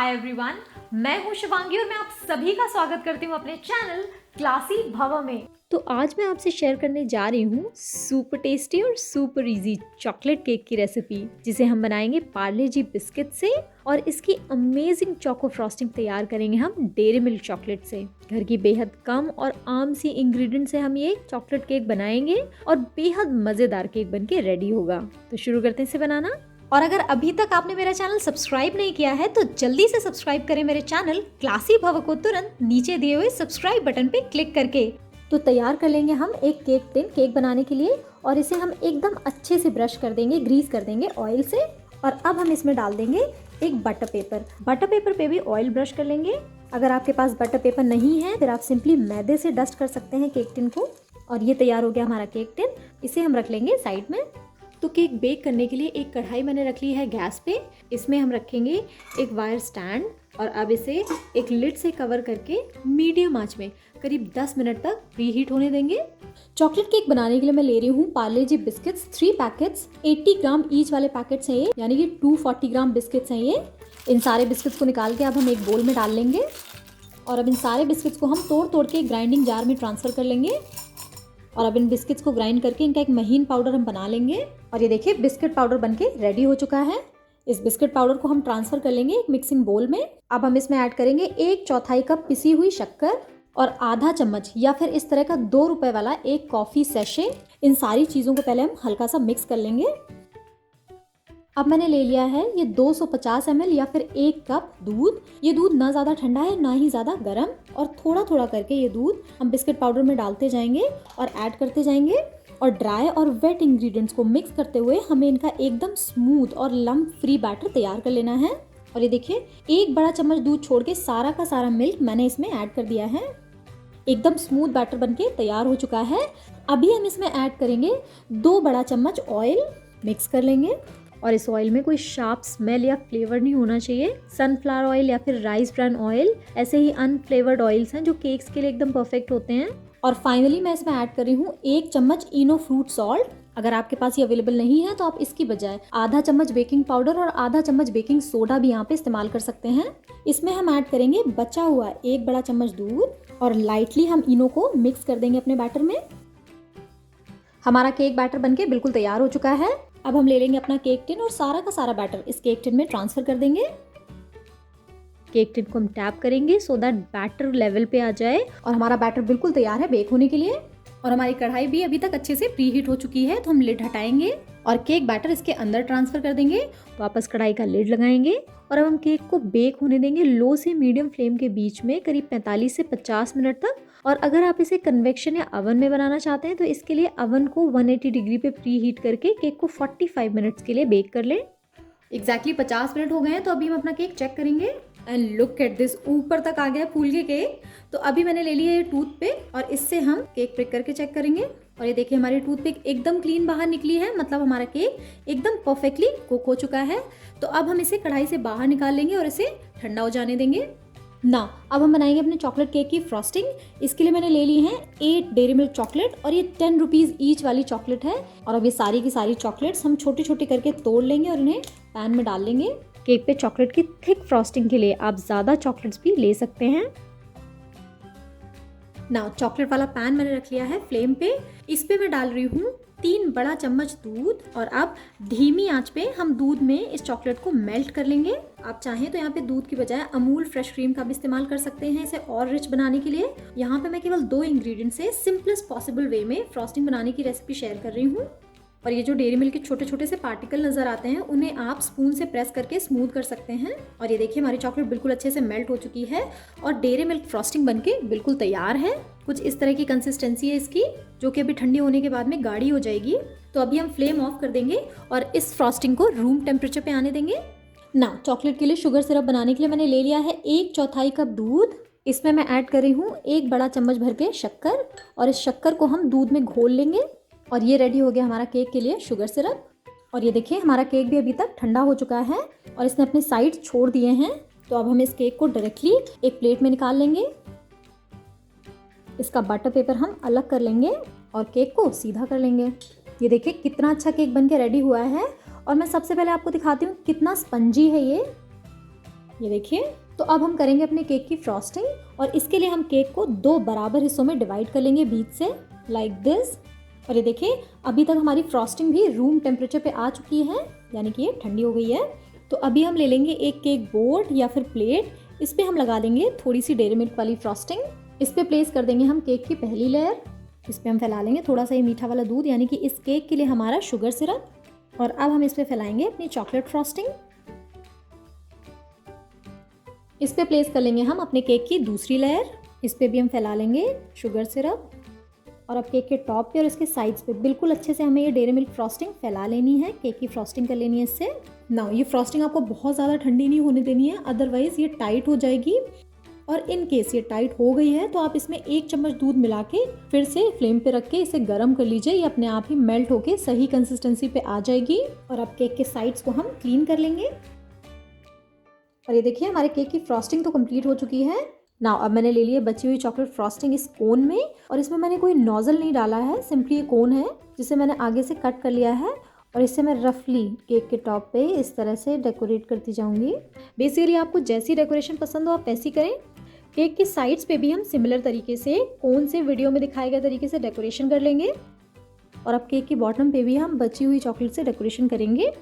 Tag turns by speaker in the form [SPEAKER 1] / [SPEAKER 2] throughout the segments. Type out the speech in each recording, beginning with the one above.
[SPEAKER 1] Hi everyone, मैं हूं शिवांगी और मैं आप सभी का स्वागत करती हूं अपने चैनल क्लासी भव में। तो आज मैं आपसे शेयर करने जा रही हूँ सुपर टेस्टी और सुपर इजी चॉकलेट केक की रेसिपी, जिसे हम बनाएंगे पार्ले जी बिस्किट से और इसकी अमेजिंग चोको फ्रॉस्टिंग तैयार करेंगे हम डेयरी मिल्क चॉकलेट से। घर की बेहद कम और आम सी इंग्रेडिएंट से हम ये चॉकलेट केक बनाएंगे और बेहद मजेदार केक बनके रेडी होगा। तो शुरू करते हैं इसे बनाना। और अगर अभी तक आपने मेरा चैनल सब्सक्राइब नहीं किया है तो जल्दी से सब्सक्राइब करें मेरे चैनल क्लासी भव को तुरंत नीचे दिए हुए सब्सक्राइब बटन पे क्लिक करके। तो तैयार कर लेंगे हम एक केक टिन केक बनाने के लिए और इसे हम एकदम अच्छे से ब्रश कर देंगे, ग्रीस कर देंगे ऑयल से। और अब हम इसमें डाल देंगे एक बटर पेपर पे भी ऑयल ब्रश कर लेंगे। अगर आपके पास बटर पेपर नहीं है फिर आप सिंपली मैदे से डस्ट कर सकते हैं केक टिन को। और ये तैयार हो गया हमारा केक टिन, इसे हम रख लेंगे साइड में। तो केक बेक करने के लिए एक कढ़ाई मैंने रख ली है गैस पे। इसमें हम रखेंगे एक वायर स्टैंड और अब इसे एक लिड से कवर करके मीडियम आंच में करीब 10 मिनट तक प्रीहीट होने देंगे। चॉकलेट केक बनाने के लिए मैं ले रही हूँ पार्ले जी बिस्किट्स 3 पैकेट्स, 80 ग्राम ईच वाले पैकेट्स हैं ये, यानी कि 240 ग्राम बिस्किट्स हैं ये। इन सारे बिस्किट्स को निकाल के अब हम एक बोल में डाल लेंगे और अब इन सारे बिस्किट्स को हम तोड़ तोड़ के ग्राइंडिंग जार में ट्रांसफ़र कर लेंगे। और अब इन बिस्किट्स को ग्राइंड करके इनका एक महीन पाउडर हम बना लेंगे। और ये देखिए बिस्किट पाउडर बनके रेडी हो चुका है। इस बिस्किट पाउडर को हम ट्रांसफ़र कर लेंगे एक मिक्सिंग बोल में। अब हम इसमें ऐड करेंगे 1/4 कप पिसी हुई शक्कर और आधा चम्मच या फिर इस तरह का 2 रुपए वाला एक कॉफ़ी सैशे। इन सारी चीज़ों को पहले हम हल्का सा मिक्स कर लेंगे। अब मैंने ले लिया है ये 250 ml या फिर 1 कप दूध। ये दूध ना ज़्यादा ठंडा है ना ही ज़्यादा गर्म, और थोड़ा थोड़ा करके ये दूध हम बिस्किट पाउडर में डालते जाएंगे और ऐड करते जाएंगे। और ड्राई और वेट इंग्रेडिएंट्स को मिक्स करते हुए हमें इनका एकदम स्मूथ और लम्प फ्री बैटर तैयार कर लेना है। और ये देखिए 1 बड़ा चम्मच दूध छोड़ के सारा का सारा मिल्क मैंने इसमें ऐड कर दिया है। एकदम स्मूथ बैटर बनके तैयार हो चुका है। अभी हम इसमें ऐड करेंगे 2 बड़ा चम्मच ऑयल, मिक्स कर लेंगे। और इस ऑयल में कोई शार्प स्मेल या फ्लेवर नहीं होना चाहिए। सनफ्लावर ऑयल या फिर राइस ब्रान ऑयल ऐसे ही अनफ्लेवर्ड ऑयल्स हैं जो केक्स के लिए एकदम परफेक्ट होते हैं। और फाइनली मैं इसमें ऐड कर रही हूँ 1 चम्मच इनो फ्रूट सॉल्ट। अगर आपके पास ये अवेलेबल नहीं है तो आप इसकी बजाय आधा चम्मच बेकिंग पाउडर और आधा चम्मच बेकिंग सोडा भी यहाँ पे इस्तेमाल कर सकते हैं। इसमें हम ऐड करेंगे बचा हुआ 1 बड़ा चम्मच दूध और लाइटली हम इनो को मिक्स कर देंगे अपने बैटर में। हमारा केक बैटर बनके बिल्कुल तैयार हो चुका है। अब हम ले लेंगे अपना केक टिन और सारा का सारा बैटर इस केक टिन में ट्रांसफर कर देंगे। केक टिन को हम टैप करेंगे सो दैट बैटर लेवल पे आ जाए और हमारा बैटर बिल्कुल तैयार है बेक होने के लिए। और हमारी कढ़ाई भी अभी तक अच्छे से प्रीहीट हो चुकी है, तो हम लिड हटाएंगे और केक बैटर इसके अंदर ट्रांसफर कर देंगे। वापस कढ़ाई का लिड लगाएंगे और अब हम केक को बेक होने देंगे लो से मीडियम फ्लेम के बीच में करीब 45 से 50 मिनट तक। और अगर आप इसे कन्वेक्शन या अवन में बनाना चाहते हैं तो इसके लिए अवन को 180 डिग्री पे प्री हीट करके केक को 45 मिनट्स के लिए बेक कर लें। एग्जैक्टली 50 मिनट हो गए हैं, तो अभी हम अपना केक चेक करेंगे। एंड लुक एट दिस, ऊपर तक आ गया फूल के केक। तो अभी मैंने ले लिया ये टूथपिक और इससे हम केक प्रिक करके चेक करेंगे। और ये देखिए हमारी टूथपिक एकदम क्लीन बाहर निकली है, मतलब हमारा केक एकदम परफेक्टली कुक हो चुका है। तो अब हम इसे कढ़ाई से बाहर निकाल लेंगे और इसे ठंडा हो जाने देंगे ना। अब हम बनाएंगे अपने चॉकलेट केक की फ्रॉस्टिंग। इसके लिए मैंने ले ली है 8 डेयरी मिल्क चॉकलेट और ये 10 रुपीज़ ईच वाली चॉकलेट है। और अब ये सारी की सारी चॉकलेट्स हम छोटी छोटी करके तोड़ लेंगे और इन्हें पैन में डाल लेंगे। केक पे चॉकलेट की थिक फ्रॉस्टिंग के लिए आप ज़्यादा चॉकलेट्स भी ले सकते हैं ना। चॉकलेट वाला पैन मैंने रख लिया है फ्लेम पे। इस पे मैं डाल रही हूँ 3 बड़ा चम्मच दूध और अब धीमी आंच पे हम दूध में इस चॉकलेट को मेल्ट कर लेंगे। आप चाहें तो यहाँ पे दूध की बजाय अमूल फ्रेश क्रीम का भी इस्तेमाल कर सकते हैं इसे और रिच बनाने के लिए। यहाँ पे मैं केवल 2 इंग्रेडिएंट से सिंपलेस्ट पॉसिबल वे में फ्रॉस्टिंग बनाने की रेसिपी शेयर कर रही हूँ। और ये जो डेयरी मिल्क के छोटे छोटे से पार्टिकल नजर आते हैं उन्हें आप स्पून से प्रेस करके स्मूथ कर सकते हैं। और ये देखिए हमारी चॉकलेट बिल्कुल अच्छे से मेल्ट हो चुकी है और डेयरी मिल्क फ्रॉस्टिंग बनके बिल्कुल तैयार है। कुछ इस तरह की कंसिस्टेंसी है इसकी, जो कि अभी ठंडी होने के बाद में गाढ़ी हो जाएगी। तो अभी हम फ्लेम ऑफ कर देंगे और इस फ्रॉस्टिंग को रूम टेम्परेचर पे आने देंगे ना। चॉकलेट के लिए शुगर सिरप बनाने के लिए मैंने ले लिया है 1/4 कप दूध। इसमें मैं ऐड कर रही हूँ 1 बड़ा चम्मच भर के शक्कर और इस शक्कर को हम दूध में घोल लेंगे। और ये रेडी हो गया हमारा केक के लिए शुगर सिरप। और ये देखिए हमारा केक भी अभी तक ठंडा हो चुका है और इसने अपने साइड छोड़ दिए हैं। तो अब हम इस केक को डायरेक्टली एक प्लेट में निकाल लेंगे। इसका बटर पेपर हम अलग कर लेंगे और केक को सीधा कर लेंगे। ये देखिए कितना अच्छा केक बनके रेडी हुआ है। और मैं सबसे पहले आपको दिखाती हूँ कितना स्पंजी है ये। ये देखिए। तो अब हम करेंगे अपने केक की फ्रॉस्टिंग, और इसके लिए हम केक को 2 बराबर हिस्सों में डिवाइड कर लेंगे बीच से, लाइक दिस। और ये देखिए, अभी तक हमारी फ्रॉस्टिंग भी रूम टेम्परेचर पे आ चुकी है, यानी कि ये ठंडी हो गई है। तो अभी हम ले लेंगे एक केक बोर्ड या फिर प्लेट, इस पे हम लगा देंगे थोड़ी सी डेयरी मिल्क वाली फ्रॉस्टिंग। इस पे प्लेस कर देंगे हम केक की पहली लेयर। इस पे हम फैला लेंगे थोड़ा सा ये मीठा वाला दूध, यानी कि इस केक के लिए हमारा शुगर सिरप। और अब हम इस पे फैलाएंगे अपनी चॉकलेट फ्रॉस्टिंग। इस पे प्लेस कर लेंगे हम अपने केक की दूसरी लेयर। इस पे भी हम फैला लेंगे शुगर सिरप। और अब केक के टॉप पे और इसके साइड्स पे बिल्कुल अच्छे से हमें ये डेयरी मिल्क फ्रॉस्टिंग फैला लेनी है, केक की फ्रॉस्टिंग कर लेनी है इससे। नाउ ये फ्रॉस्टिंग आपको बहुत ज़्यादा ठंडी नहीं होने देनी है, अदरवाइज ये टाइट हो जाएगी। और इन केस ये टाइट हो गई है तो आप इसमें 1 चम्मच दूध मिला के फिर से फ्लेम पे रख के इसे गर्म कर लीजिए। ये अपने आप ही मेल्ट होके सही कंसिस्टेंसी पे आ जाएगी। और अब केक के साइड्स को हम क्लीन कर लेंगे। और ये देखिए, हमारे केक की फ्रॉस्टिंग तो कंप्लीट हो चुकी है। नाउ अब मैंने ले लिया बची हुई चॉकलेट फ्रॉस्टिंग इस कोन में, और इसमें मैंने कोई नोजल नहीं डाला है, सिंपली ये कोन है जिसे मैंने आगे से कट कर लिया है। और इससे मैं रफली केक के टॉप पे इस तरह से डेकोरेट करती जाऊंगी। बेसिकली आपको जैसी डेकोरेशन पसंद हो आप वैसी करें। केक की साइड्स पे भी हम सिमिलर तरीके से कोन से वीडियो में दिखाए गए तरीके से डेकोरेशन कर लेंगे। और अब केक की बॉटम पे भी हम बची हुई चॉकलेट से डेकोरेशन करेंगे।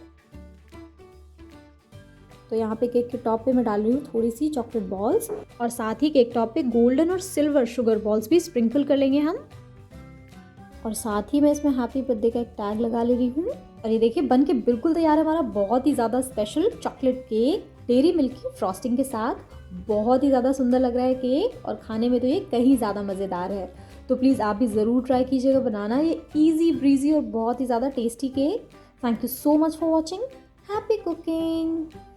[SPEAKER 1] तो यहाँ पे केक के टॉप पे मैं डाल रही हूँ थोड़ी सी चॉकलेट बॉल्स, और साथ ही केक टॉप पे गोल्डन और सिल्वर शुगर बॉल्स भी स्प्रिंकल कर लेंगे हम। और साथ ही मैं इसमें हैप्पी बर्थडे का एक टैग लगा ले रही हूँ। और ये देखिए, बन के बिल्कुल तैयार है हमारा बहुत ही ज़्यादा special chocolate cake dairy milk की फ्रॉस्टिंग के साथ। बहुत ही ज़्यादा सुंदर लग रहा है केक, और खाने में तो ये कहीं ज़्यादा मज़ेदार है। तो प्लीज़ आप भी ज़रूर ट्राई कीजिएगा बनाना ये ईजी ब्रीजी और बहुत ही ज़्यादा tasty cake. Thank you so much for watching. Happy cooking.